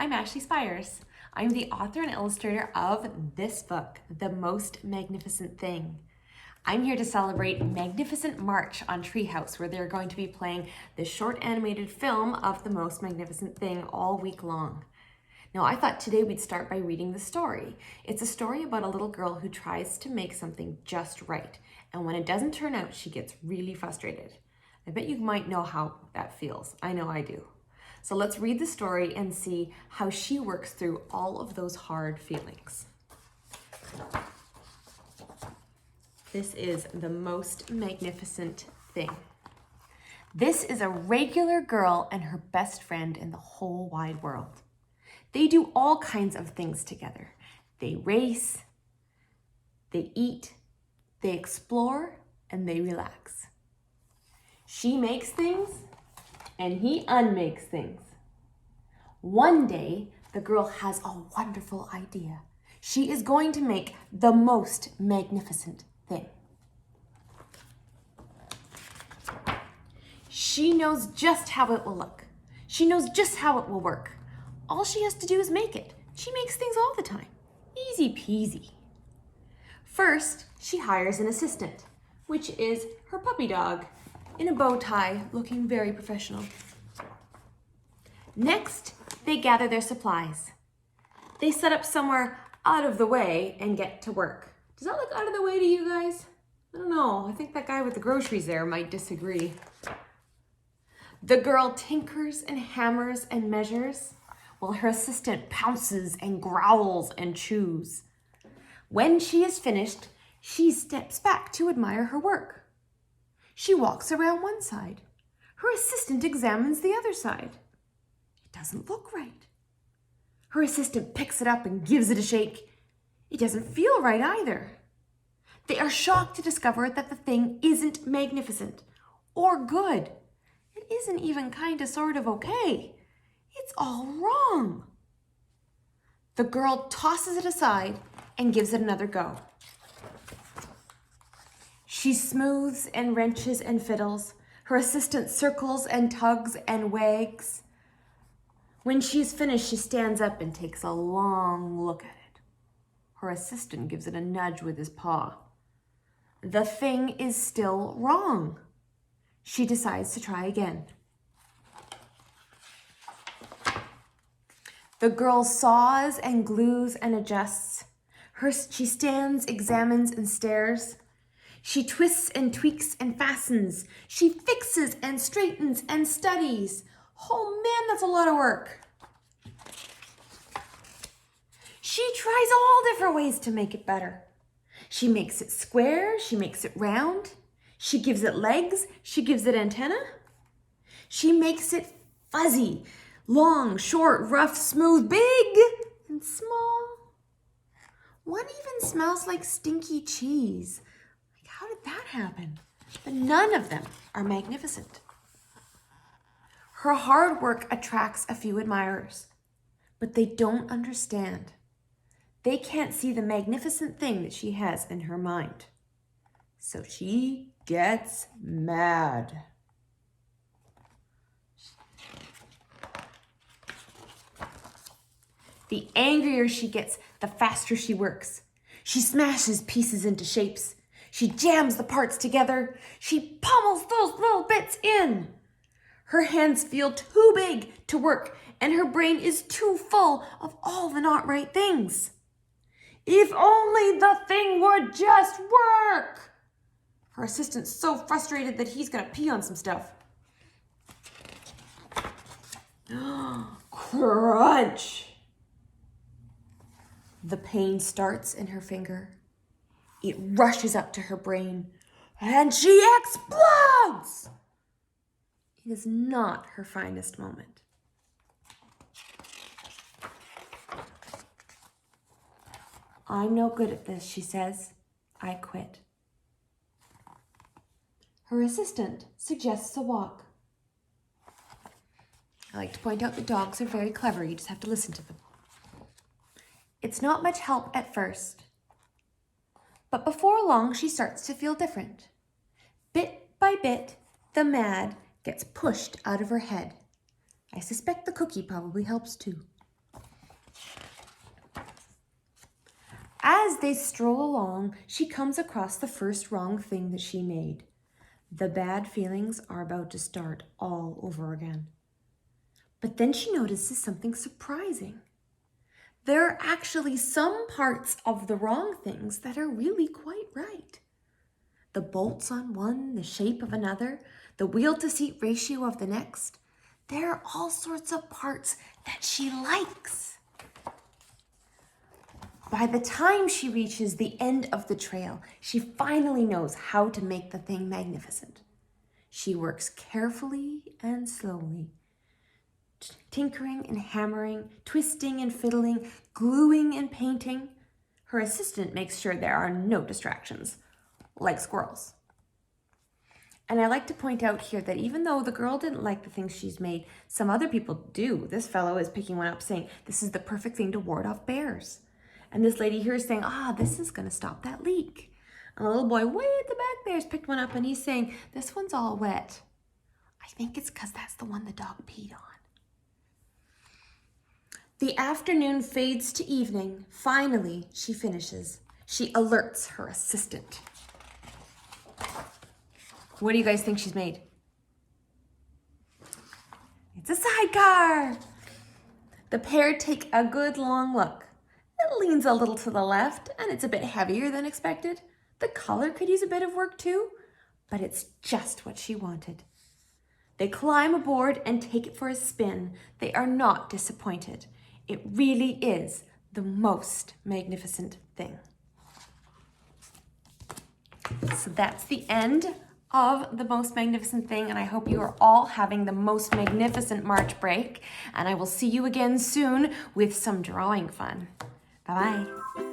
I'm Ashley Spires. I'm the author and illustrator of this book, The Most Magnificent Thing. I'm here to celebrate Magnificent March on Treehouse, where they're going to be playing this short animated film of The Most Magnificent Thing all week long. Now, I thought today we'd start by reading the story. It's a story about a little girl who tries to make something just right, and when it doesn't turn out, she gets really frustrated. I bet you might know how that feels. I know I do. So let's read the story and see how she works through all of those hard feelings. This is The Most Magnificent Thing. This is a regular girl and her best friend in the whole wide world. They do all kinds of things together. They race, they eat, they explore, and they relax. She makes things, and he unmakes things. One day, the girl has a wonderful idea. She is going to make the most magnificent thing. She knows just how it will look. She knows just how it will work. All she has to do is make it. She makes things all the time. Easy peasy. First, she hires an assistant, which is her puppy dog, in a bow tie, looking very professional. Next, they gather their supplies. They set up somewhere out of the way and get to work. Does that look out of the way to you guys? I don't know. I think that guy with the groceries there might disagree. The girl tinkers and hammers and measures, while her assistant pounces and growls and chews. When she is finished, she steps back to admire her work. She walks around one side. Her assistant examines the other side. It doesn't look right. Her assistant picks it up and gives it a shake. It doesn't feel right either. They are shocked to discover that the thing isn't magnificent or good. It isn't even kind of sort of okay. It's all wrong. The girl tosses it aside and gives it another go. She smooths and wrenches and fiddles. Her assistant circles and tugs and wags. When she's finished, she stands up and takes a long look at it. Her assistant gives it a nudge with his paw. The thing is still wrong. She decides to try again. The girl saws and glues and adjusts. She stands, examines, and stares. She twists and tweaks and fastens. She fixes and straightens and studies. Oh man, that's a lot of work. She tries all different ways to make it better. She makes it square. She makes it round. She gives it legs. She gives it antenna. She makes it fuzzy, long, short, rough, smooth, big, and small. One even smells like stinky cheese. How did that happen? But none of them are magnificent. Her hard work attracts a few admirers, but they don't understand. They can't see the magnificent thing that she has in her mind. So she gets mad. The angrier she gets, the faster she works. She smashes pieces into shapes. She jams the parts together. She pummels those little bits in. Her hands feel too big to work, and her brain is too full of all the not right things. If only the thing would just work! Her assistant's so frustrated that he's gonna pee on some stuff. Crunch! The pain starts in her finger. It rushes up to her brain, and she explodes! It is not her finest moment. I'm no good at this, she says. I quit. Her assistant suggests a walk. I like to point out that dogs are very clever. You just have to listen to them. It's not much help at first. But before long, she starts to feel different. Bit by bit, the mad gets pushed out of her head. I suspect the cookie probably helps too. As they stroll along, she comes across the first wrong thing that she made. The bad feelings are about to start all over again. But then she notices something surprising. There are actually some parts of the wrong things that are really quite right. The bolts on one, the shape of another, the wheel-to-seat ratio of the next. There are all sorts of parts that she likes. By the time she reaches the end of the trail, she finally knows how to make the thing magnificent. She works carefully and slowly, tinkering and hammering, twisting and fiddling, gluing and painting. Her assistant makes sure there are no distractions, like squirrels. And I like to point out here that even though the girl didn't like the things she's made, some other people do. This fellow is picking one up saying, this is the perfect thing to ward off bears. And this lady here is saying, this is gonna stop that leak. And the little boy way at the back there has picked one up and he's saying, this one's all wet. I think it's because that's the one the dog peed on. The afternoon fades to evening. Finally, she finishes. She alerts her assistant. What do you guys think she's made? It's a sidecar. The pair take a good long look. It leans a little to the left and it's a bit heavier than expected. The color could use a bit of work too, but it's just what she wanted. They climb aboard and take it for a spin. They are not disappointed. It really is the most magnificent thing. So that's the end of the most magnificent thing, and I hope you are all having the most magnificent March break, and I will see you again soon with some drawing fun. Bye-bye.